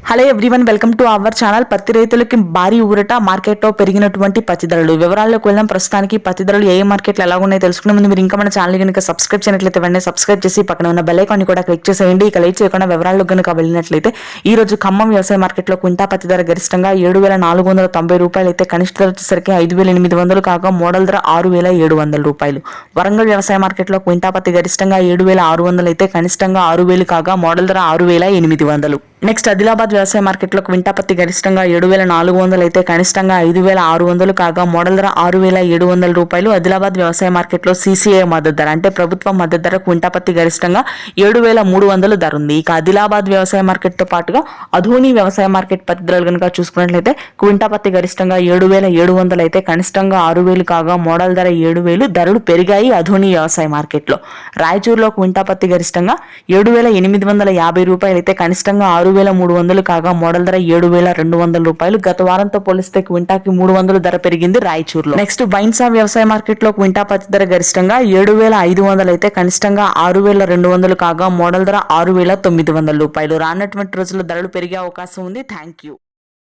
Hello everyone, welcome to our channel. పత్తి రైతులకి భారీ ఊరట, మార్కెట్లో పెరిగినటువంటి పత్తి ధరలు. వివరాల్లోకి వెళ్ళాం. ప్రస్తుతానికి పత్తి ధరలు ఏ మార్కెట్లో ఎలా ఉన్నాయో తెలుసుకునే ముందు మీరు ఇంకా మన ఛానల్ కనుక సబ్స్క్రైబ్ చేయనట్లయితే వెంటనే సబ్స్క్రైబ్ చేసి పక్కన ఉన్న బెల్ ఐకాన్ కూడా క్లిక్ చేసేయండి. ఇక లేట్ చేయకుండా వివరాల్లో కనుక వెళ్ళినట్లయితే ఈ రోజు ఖమ్మం వ్యవసాయ మార్కెట్లో క్వింటా పత్తి ధర గరిష్టంగా 7,490 రూపాయలు అయితే, కనిష్ట ధర వచ్చేసరికి 5,800 కాగా మోడల్ ధర 6,700 రూపాయలు. వరంగల్ వ్యవసాయ మార్కెట్లో క్వింటా పత్తి గరిష్టంగా 7,600 అయితే, కనిష్టంగా 6,000 కాగా మోడల్ ధర 6,800. నెక్స్ట్ ఆదిలాబాద్ వ్యవసాయ మార్కెట్లో క్వింటా పత్తి గరిష్టంగా 7,400 అయితే, కనిష్టంగా 5,600 కాగా మోడల్ ధర 6,700 రూపాయలు. ఆదిలాబాద్ వ్యవసాయ మార్కెట్లో CCI మద్దతు ధర అంటే ప్రభుత్వ మద్దతు ధర క్వింటా పత్తి గరిష్టంగా 7,300 ధర ఉంది. ఇక ఆదిలాబాద్ వ్యవసాయ మార్కెట్ తో పాటుగా అధోని వ్యవసాయ మార్కెట్ పత్తి ధరలు కనుక చూసుకున్నట్లయితే క్వింటా పత్తి గరిష్టంగా 7,700 అయితే, కనిష్టంగా 6,000 కాగా మోడల్ ధర 7,000. ధరలు పెరిగాయి అధోని వ్యవసాయ మార్కెట్లో. రాయచూరులో క్వింటా పత్తి గరిష్టంగా 7,850 రూపాయలు అయితే, కనిష్టంగా 6,300 కాగా మోడల్ ధర 7,200 రూపాయలు. గత వారంతో పోలిస్తే క్వింటాకి 300 ధర పెరిగింది రాయచూరులో. నెక్స్ట్ బైన్సా వ్యవసాయ మార్కెట్ లో క్వింటా పత్తి ధర గరిష్టంగా 7,500 అయితే, కనిష్టంగా 6,200 కాగా మోడల్ ధర 6,900 రూపాయలు. రానటువంటి రోజుల్లో ధరలు పెరిగే అవకాశం ఉంది. Thank you.